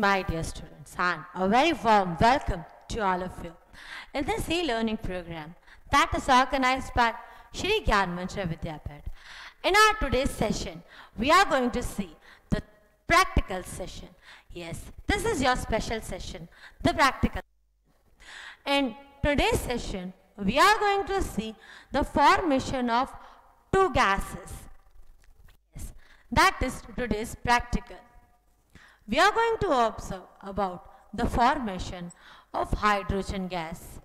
my dear students, and a very warm welcome to all of you in this e-learning program that is organized by Shri Gyan Mantra Vidyapith. In our today's session, we are going to see the practical session. Yes, this is your special session, the practical. In today's session, we are going to see the formation of two gases. Yes, that is today's practical. We are going to observe about the formation of hydrogen gas.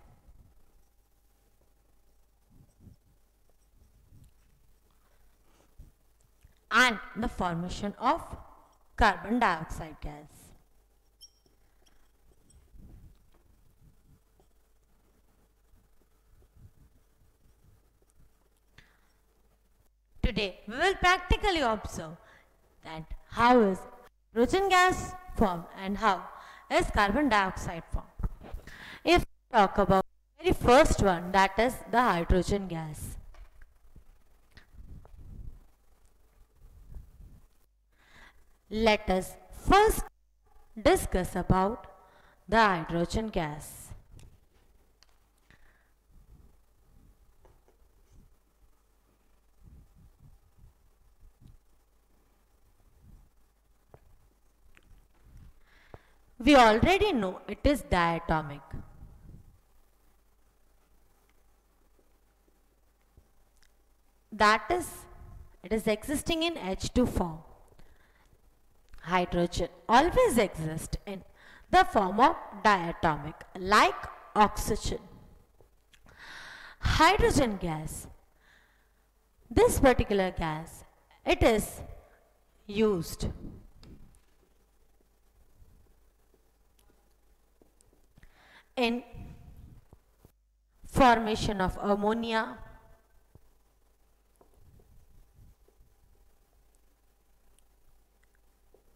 And the formation of carbon dioxide gas. Today, we will practically observe that how is hydrogen gas formed and how is carbon dioxide formed. If we talk about the very first one, that is the hydrogen gas. Let us first discuss about the hydrogen gas. We already know it is diatomic. That is, it is existing in H2 form. Hydrogen always exists in the form of diatomic, like oxygen. Hydrogen gas, this particular gas, it is used in formation of ammonia,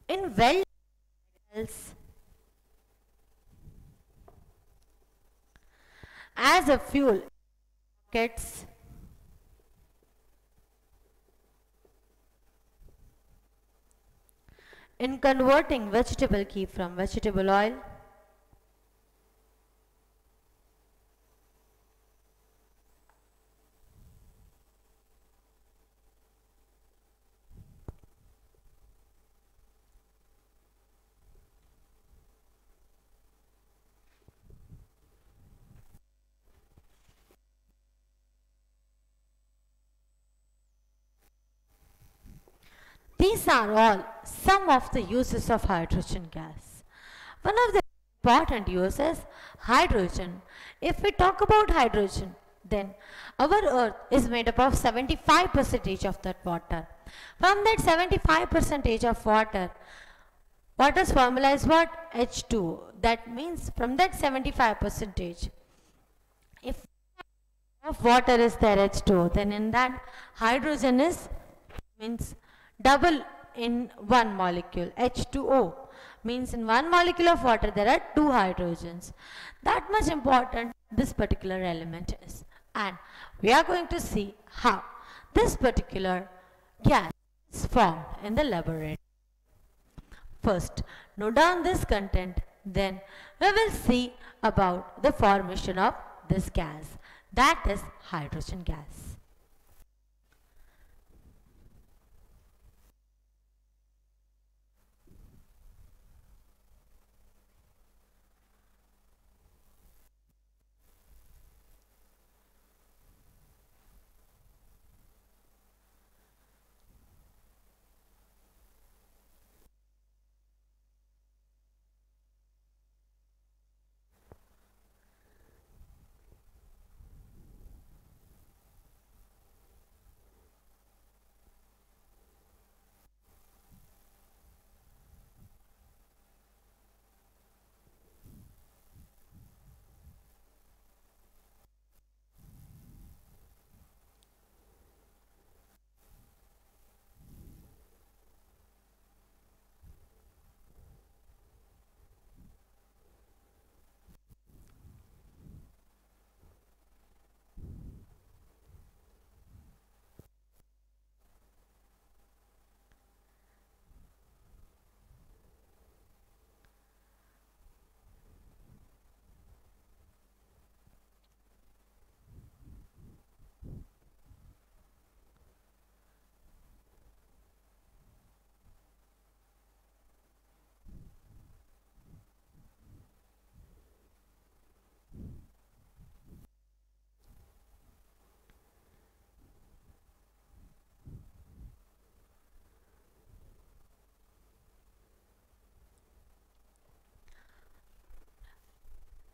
in wells, as a fuel rockets, in converting vegetable ghee from vegetable oil, these are all some of the uses of hydrogen gas. One of the important uses, hydrogen. If we talk about hydrogen, then our earth is made up of 75% of that water. From that 75% of water, water's formula is what? H2. That means from that 75%, if of water is there H2, then in that hydrogen is means double in one molecule. H2O means in one molecule of water there are two hydrogens. That much important this particular element is. And we are going to see how this particular gas is formed in the laboratory. First, note down this content, then we will see about the formation of this gas, that is hydrogen gas.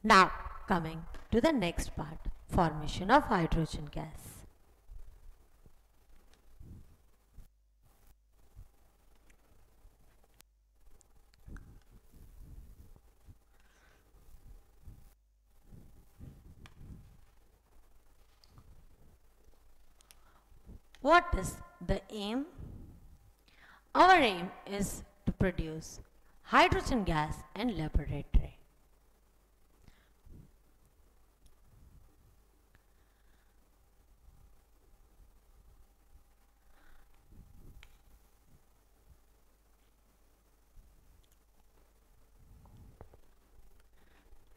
Now coming to the next part, formation of hydrogen gas. What is the aim? Our aim is to produce hydrogen gas in laboratory.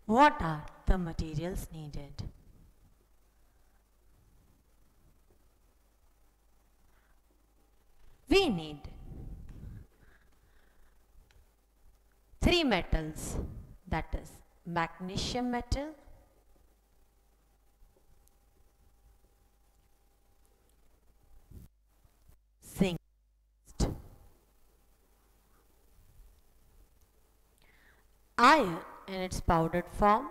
What are the materials needed? We need three metals, that is magnesium metal, zinc, iron in its powdered form,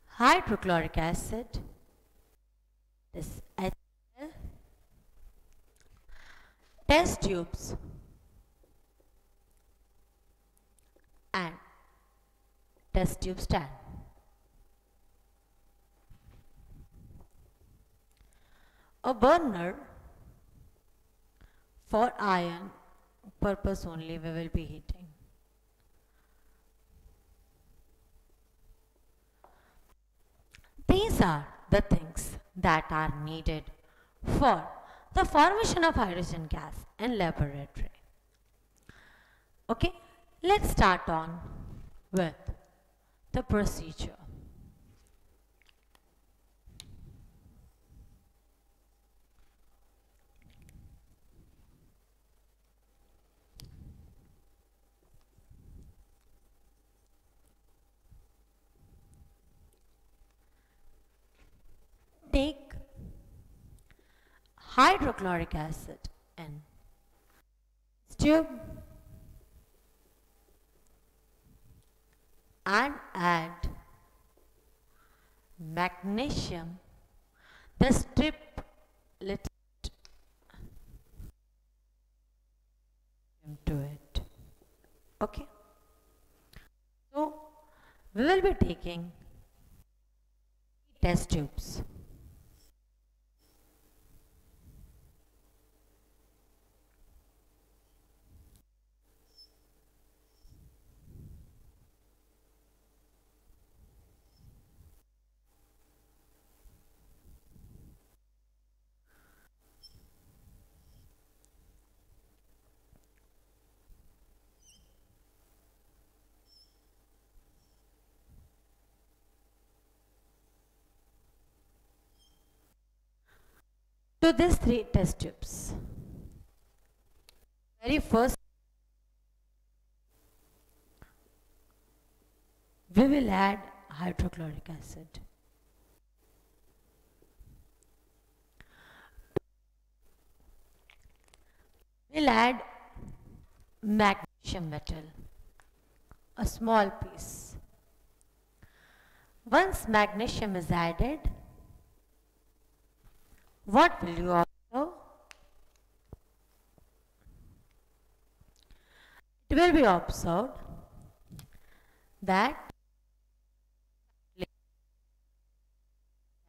hydrochloric acid, this HCl, test tubes and test tube stand. A burner for iron purpose only we will be heating. These are the things that are needed for the formation of hydrogen gas in laboratory. Okay, let's start on with the procedure. Take hydrochloric acid in tube and add magnesium, the strip little into it. Okay, so we will be taking test tubes. To these three test tubes, very first we will add hydrochloric acid. We'll add magnesium metal, a small piece. Once magnesium is added, what will you observe? It will be observed that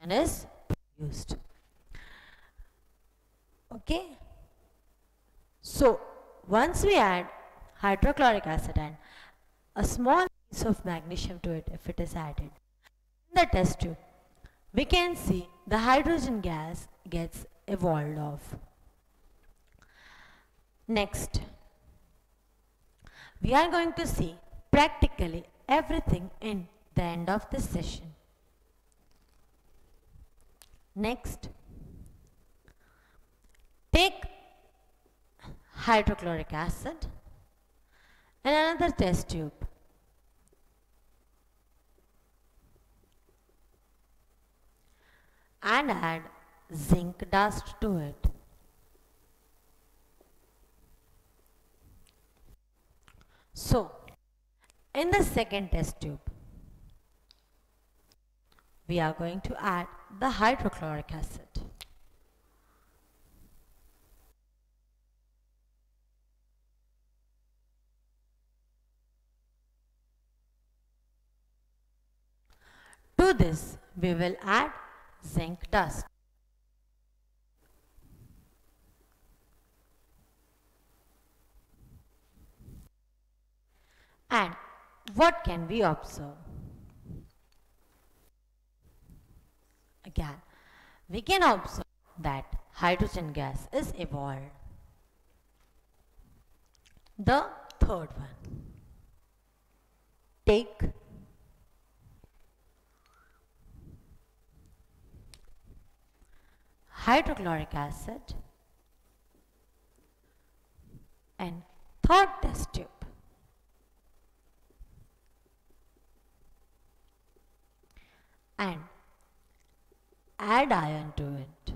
is produced. Okay. So once we add hydrochloric acid and a small piece of magnesium to it, if it is added in the test tube, we can see the hydrogen gas gets evolved off. Next, we are going to see practically everything in the end of this session. Next, take hydrochloric acid and another test tube. And add zinc dust to it. So, In the second test tube, we are going to add the hydrochloric acid. To this, we will add zinc dust. And what can we observe? Again, we can observe that hydrogen gas is evolved. The third one. Take hydrochloric acid and third test tube. And add iron to it.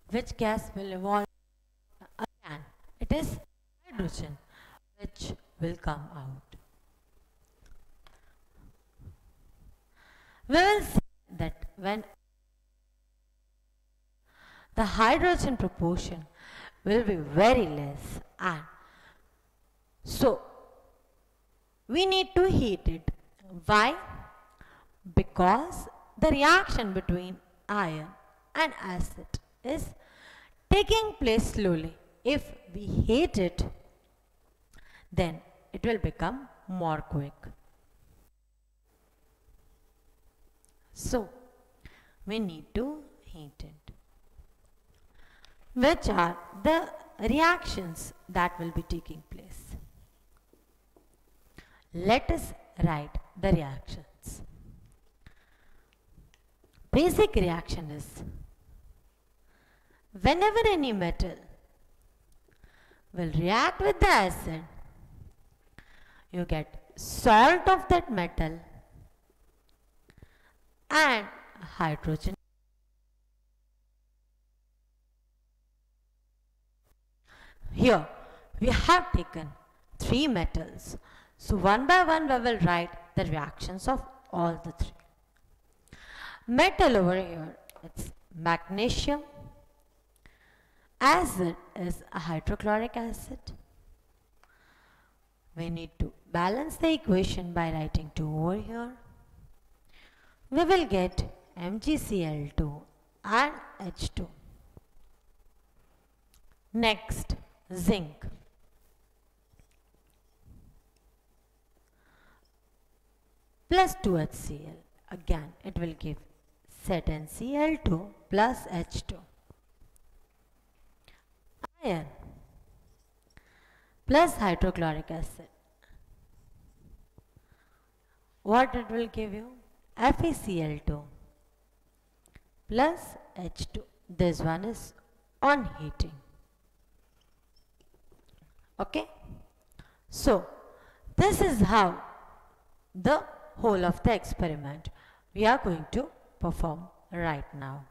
Which gas will evolve? Again, it is hydrogen which will come out. We will see that when the hydrogen proportion will be very less, and so we need to heat it. Why? Because the reaction between iron and acid is taking place slowly. If we heat it, then it will become more quick. So, we need to heat it. Which are the reactions that will be taking place? Let us write the reactions. Basic reaction is whenever any metal will react with the acid, you get salt of that metal and hydrogen. Here we have taken 3 metals. So one by one we will write the reactions of all the 3. Metal over here, it's magnesium. Acid is a hydrochloric acid. We need to balance the equation by writing 2 over here. We will get MgCl2 and H2. Next, zinc. Plus 2HCl. Again, it will give ZnCl2 plus H2. Iron plus hydrochloric acid. What it will give you? FeCl2 plus H2. This one is on heating. Okay. So, this is how the whole of the experiment we are going to perform right now.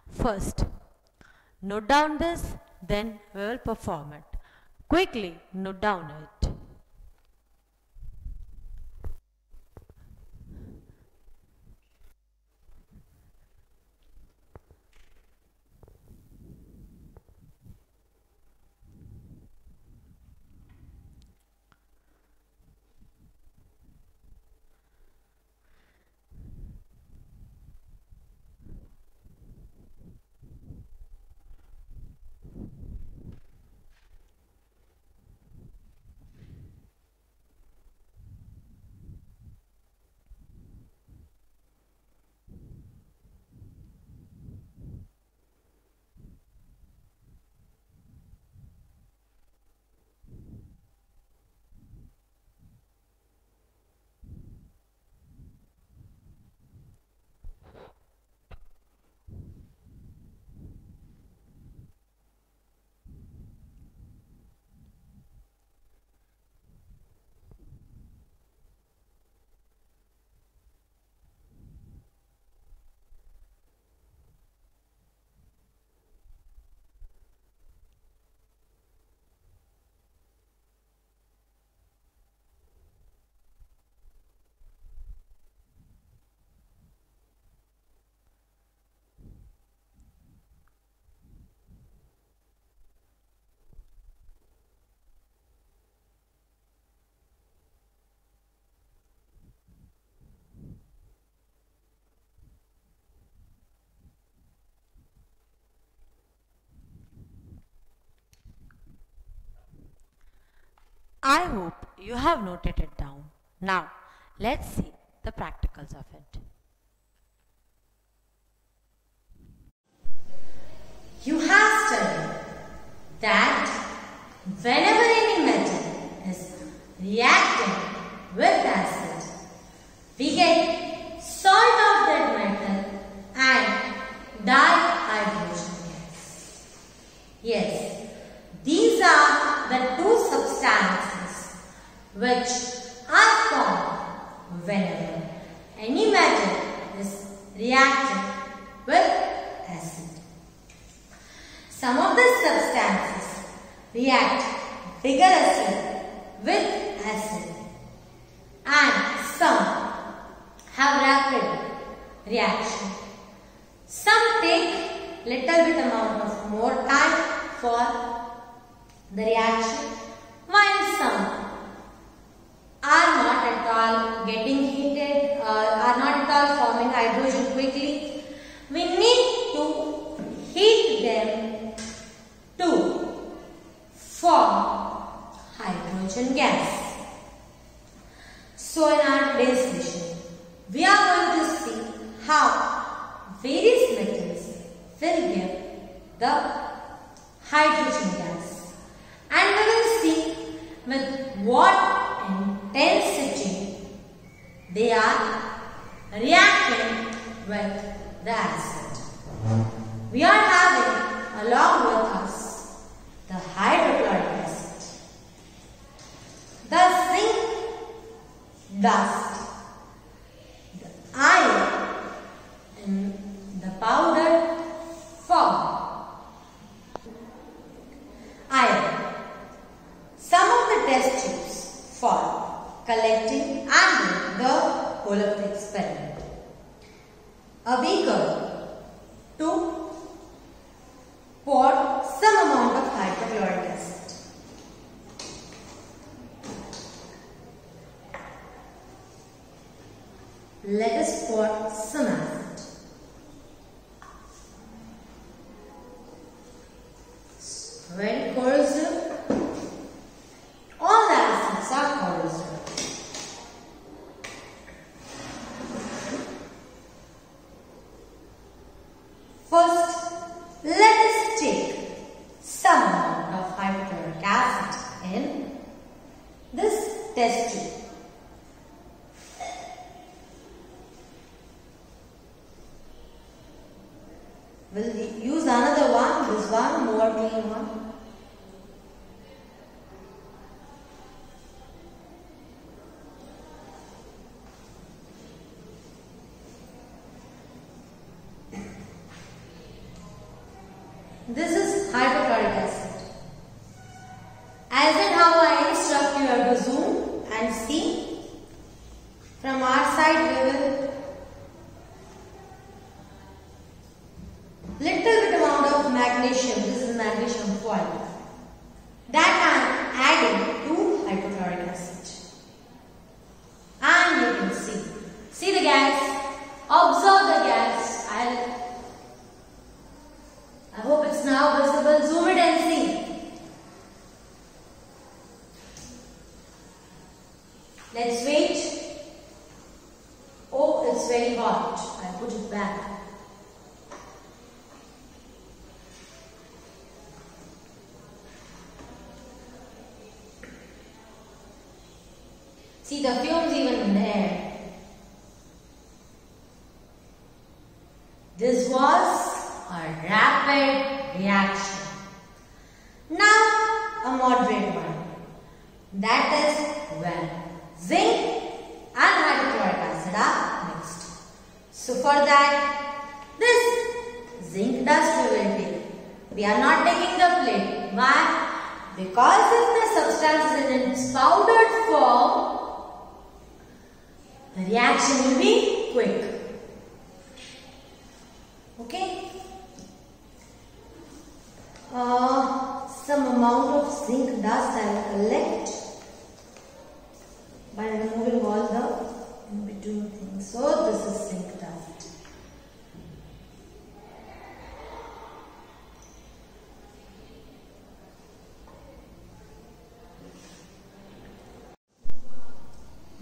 First, note down this, then we will perform it. Quickly note down it. I hope you have noted it down. Now, let's see the practicals of it. You have studied that whenever any metal is reacting with acid, we get salt of that metal and dihydrogen gas. Yes, these are the two substances which are formed whenever any metal is reacting with acid. Some of the substances react vigorously with acid and some have rapid reaction. Some take little bit amount of more time for the reaction, while some are not at all getting heated, are not at all forming hydrogen quickly. We need to heat them to form hydrogen gas. So in our today's session, we are going to see how various metals will give the hydrogen gas, and we will see with what intensity they are reacting with the acid. We are having along with us the hydrochloric acid, the zinc dust, the iron in the powdered form. Iron. Some of the test tubes for collecting and doing the whole of the experiment. A beaker to pour some amount of hydrochloric acid. Let us pour some acid. Very corrosive. All the acids are corrosive. First, let us take some amount of hydrochloric acid in this test tube. We'll use another one, this one, more clean one. This is hydrochloric acid. As in how I instruct you have to zoom and see. From our side we will little bit amount of magnesium. This is magnesium foil. That I am adding to hydrochloric acid. And you can see. See the gas. Observe the gas. I hope it's now visible. Zoom it and see. Let's wait. Oh, it's very hot. I'll put it back. See the fumes even in the air. This was a rapid reaction. Now a moderate one. That is when zinc and hydrochloric acid are mixed. So for that, this zinc dust we will take. We are not taking the plate. Why? Because if the substance is in its powdered form, the reaction will be quick. Okay? Some amount of zinc dust I will collect by removing all the in between things. So this is zinc dust.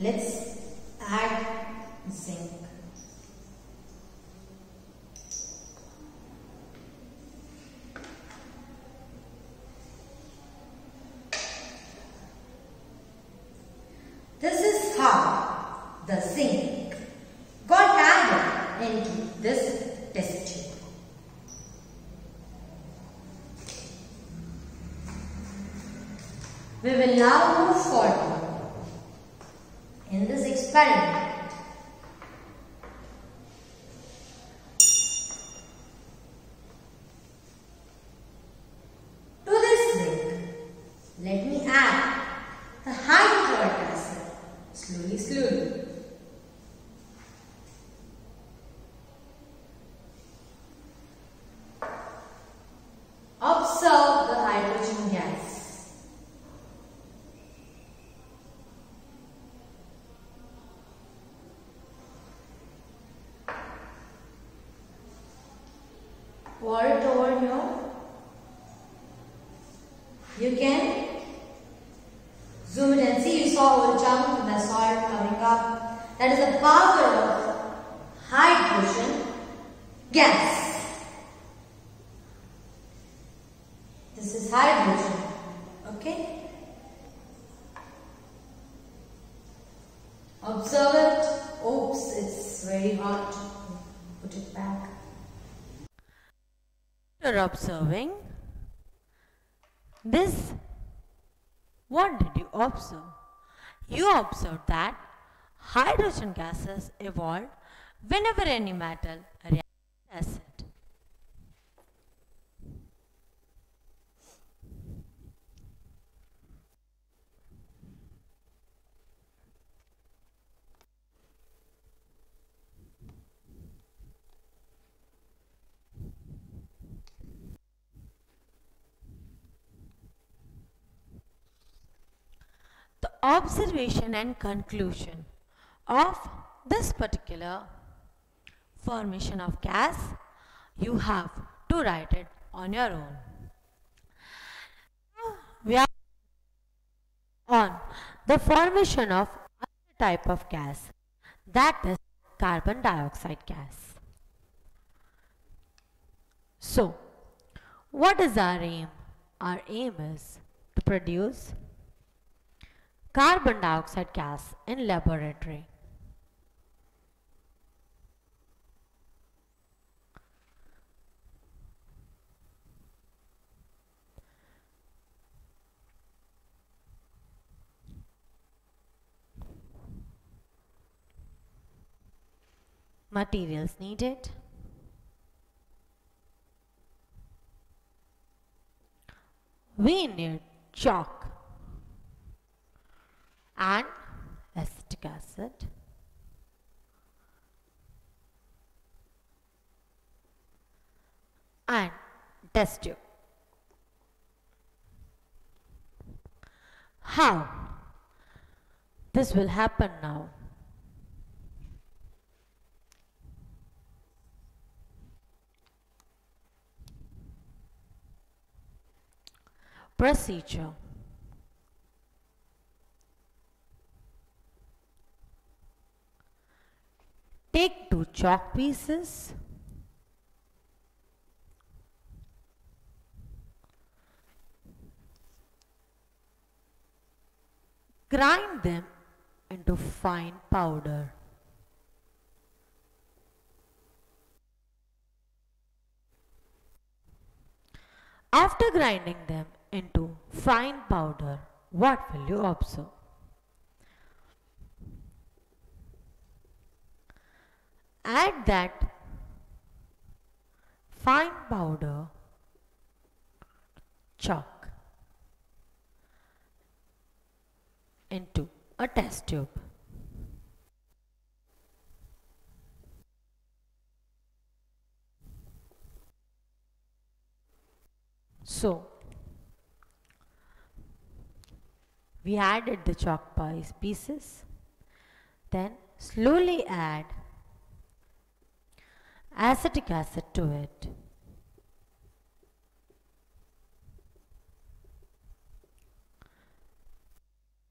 let's add zinc. This is how the zinc got added into this test tube. We will now move forward in this experiment. To this zinc, let me add the hydrochloric acid slowly. Observe the hydrogen gas. Pour it over here. You can zoom it and see. You saw a whole chunk and the salt coming up. That is the power of hydrogen gas. This is hydrogen. Okay? Observe it. Oops, it's very hot. Put it back. After observing this, what did you observe? You observed that hydrogen gases evolved whenever any metal reacts with acid. The observation and conclusion of this particular formation of gas, you have to write it on your own. We are on the formation of another type of gas, that is carbon dioxide gas. So, what is our aim? Our aim is to produce carbon dioxide gas in laboratory. Materials needed: we need chalk and acetic acid, and test tube. How this will happen now? Procedure: take 2 chalk pieces, grind them into fine powder. After grinding them into fine powder, what will you observe? Add that fine powder chalk into a test tube. So, we added the chalk pieces, then slowly add acetic acid to it.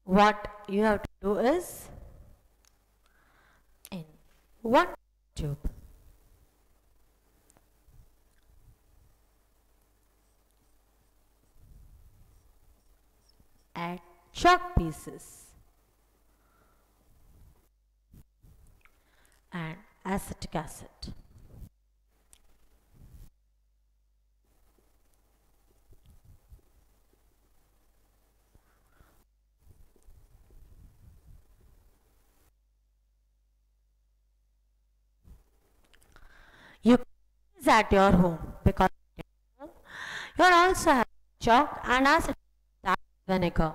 What you have to do is one tube, add chalk pieces and acetic acid. You can use at your home because you also have chalk and acetic vinegar.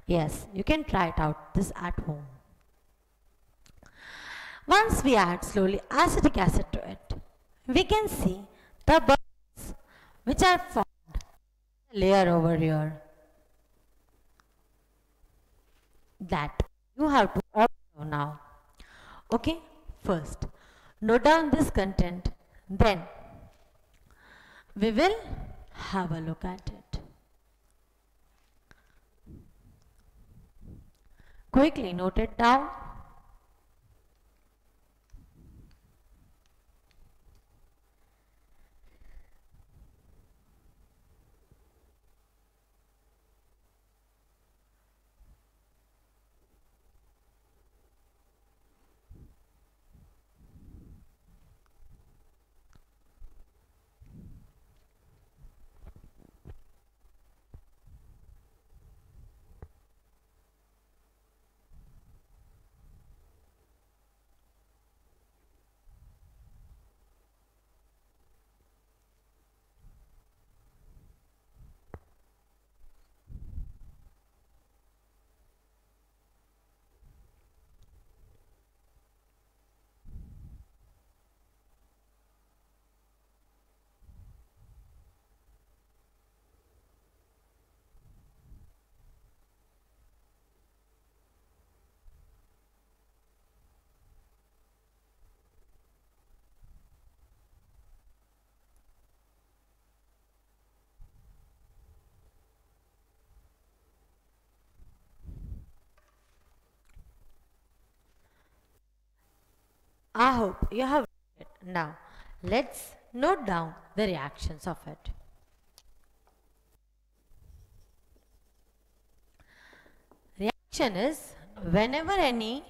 Yes, you can try it out this at home. Once we add slowly acetic acid to it, we can see the bubbles which are formed layer over here that you have to observe now. Okay, first note down this content, then we will have a look at it. Quickly note it down. I hope you have it. Now, let's note down the reactions of it. Reaction is whenever any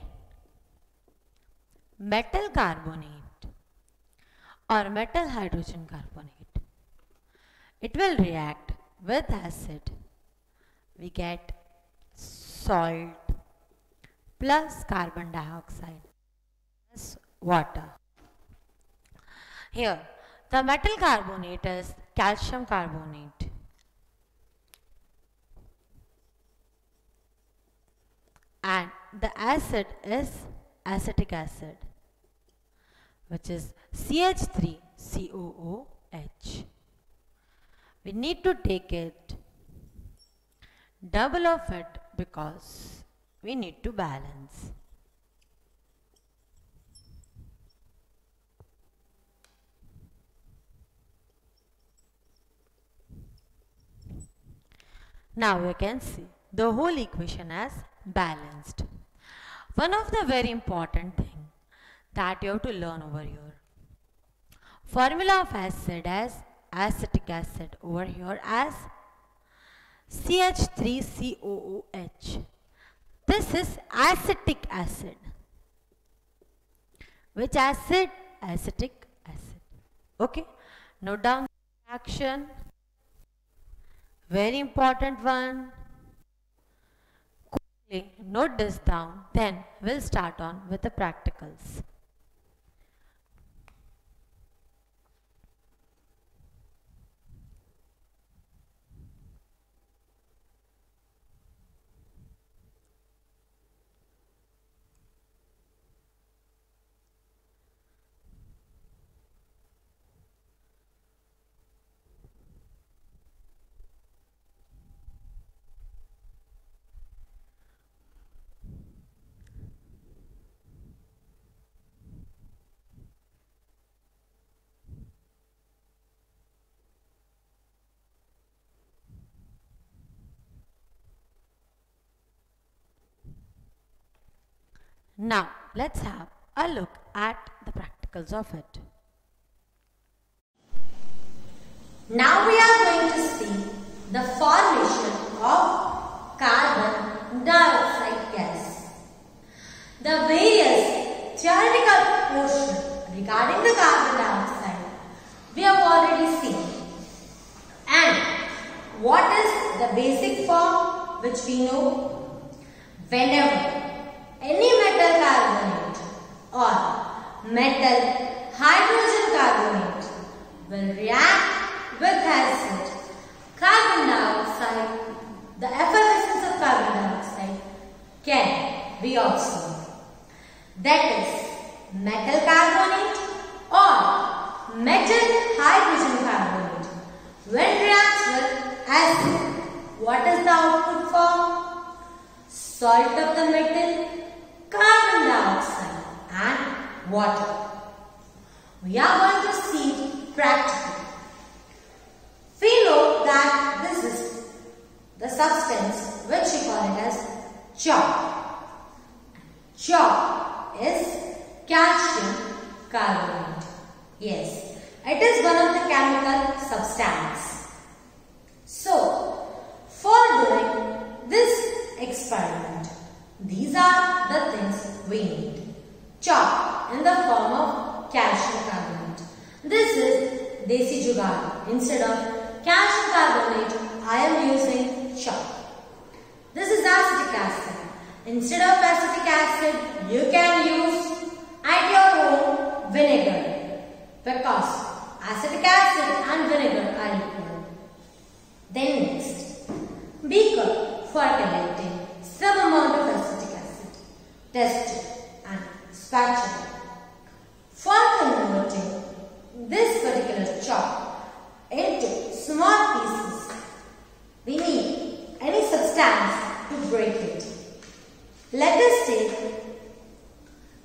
metal carbonate or metal hydrogen carbonate, it will react with acid. We get salt plus carbon dioxide plus water. Here, the metal carbonate is calcium carbonate and the acid is acetic acid, which is CH3COOH. We need to take it double of it because we need to balance. Now you can see the whole equation as balanced. One of the very important thing that you have to learn over here. Formula of acid as acetic acid, over here as CH3COOH. This is acetic acid. Which acid? Acetic acid. Okay. Note down the reaction. Very important one. Quickly note this down. Then we'll start on with the practicals. Now let's have a look at the practicals of it. Now we are going to see the formation of carbon dioxide gas. The various theoretical portion regarding the carbon dioxide we have already seen. And what is the basic form which we know? Whenever any metal carbonate or metal hydrogen carbonate will react with acid, carbon dioxide, the effervescence of carbon dioxide can be observed. That is metal carbonate or metal hydrogen carbonate. When reacts with acid, what is the output form? Salt of the metal, carbon dioxide and water. We are going to see practically. We know that this is the substance which we call it as chalk. Chalk is calcium carbonate. Yes, it is one of the chemical substances. So, for doing this experiment, these are the things we need. Chalk in the form of calcium carbonate. This is desi jugaad. Instead of calcium carbonate, I am using chalk. This is acetic acid. Instead of acetic acid, you can use at your home vinegar, because acetic acid and vinegar are equal. Then next, beaker for collecting some amount of acetic acid, tester and spatula. For converting this particular chalk into small pieces, we need any substance to break it. Let us take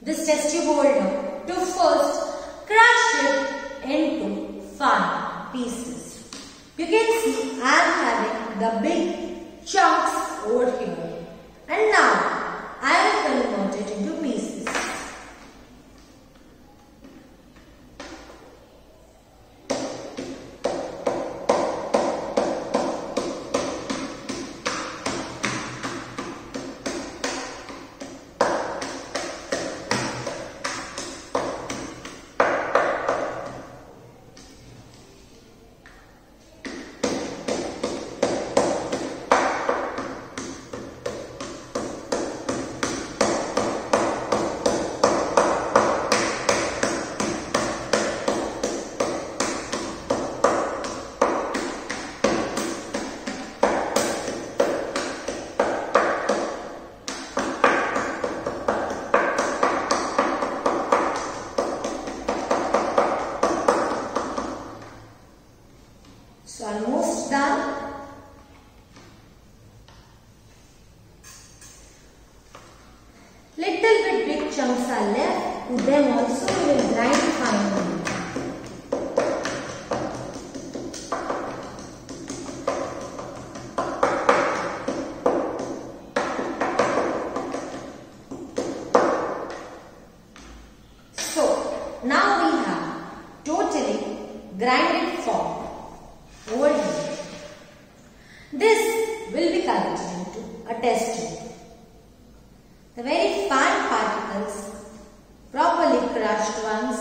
this test tube holder to first crush it into fine pieces. You can see I am having the big chunks over here, and now I will convert it into pieces. So almost done. Little bit big chunks are left. To them also we will grind finely. So now we have totally grinded form over here. This will be collected into a test tube. The very fine particles, properly crushed ones,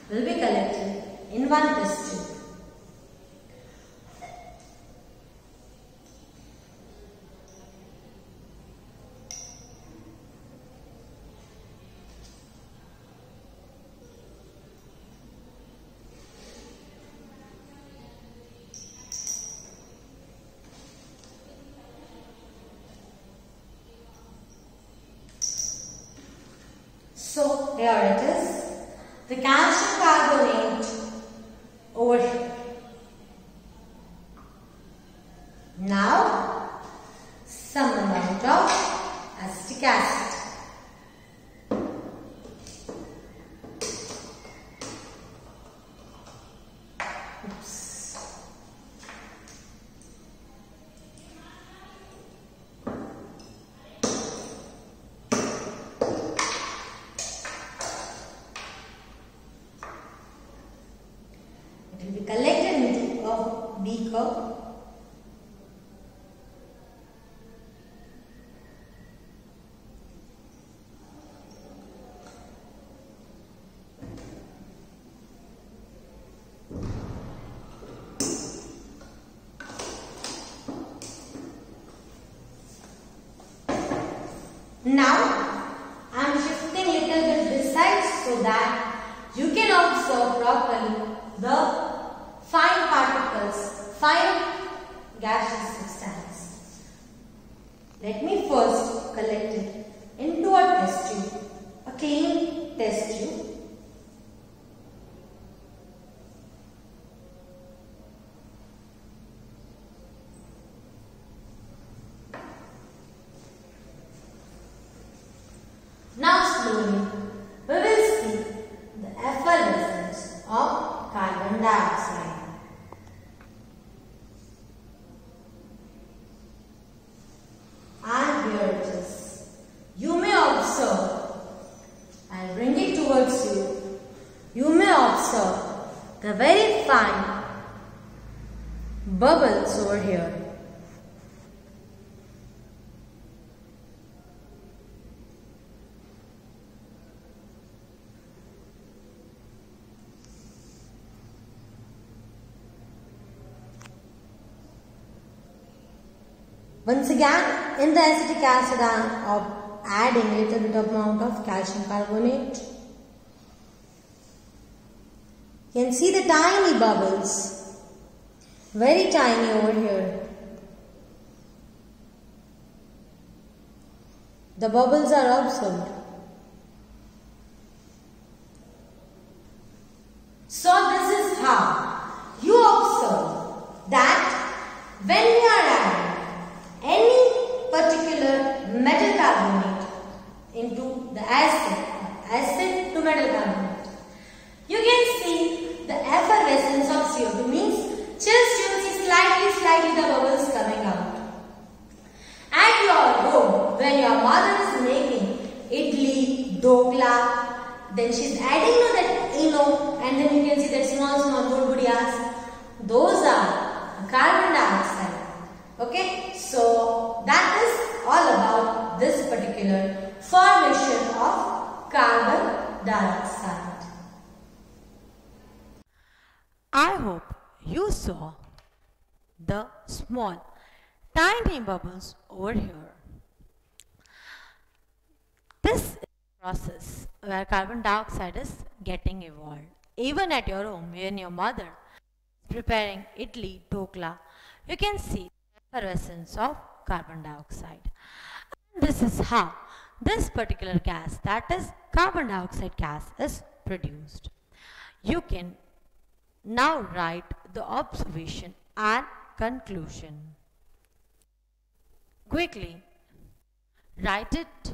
will be collected in one test tube. So here it is, the calcium carbonate over here. Now some amount of acetic acid. Oops. Now, I am shifting little bit this side so that you can observe properly the fine particles, fine gaseous substance. Let me first collect it into a test tube, a clean test tube. Now slowly we will see the effervescence of carbon dioxide. And here it is. You may observe, I'll bring it towards you. You may observe the very fine bubbles over here. Once again, in the acetic acid I am adding little bit of amount of calcium carbonate. You can see the tiny bubbles, very tiny over here. The bubbles are observed. So this is how you observe that when we are adding any particular metal carbonate into the acid to metal carbonate, you can see the effervescence of CO2 means just you will see slightly the bubbles coming out. At your home, when your mother is making idli, dokla, then she is adding to that and then you can see that small budiyas. Those are carbon dioxide. Okay, so that is all about this particular formation of carbon dioxide. I hope you saw the small, tiny bubbles over here. This is a process where carbon dioxide is getting evolved. Even at your home, when your mother is preparing idli, dokla, you can see the effervescence of carbon dioxide. And this is how this particular gas, that is carbon dioxide gas, is produced. You can now write the observation and conclusion. Quickly write it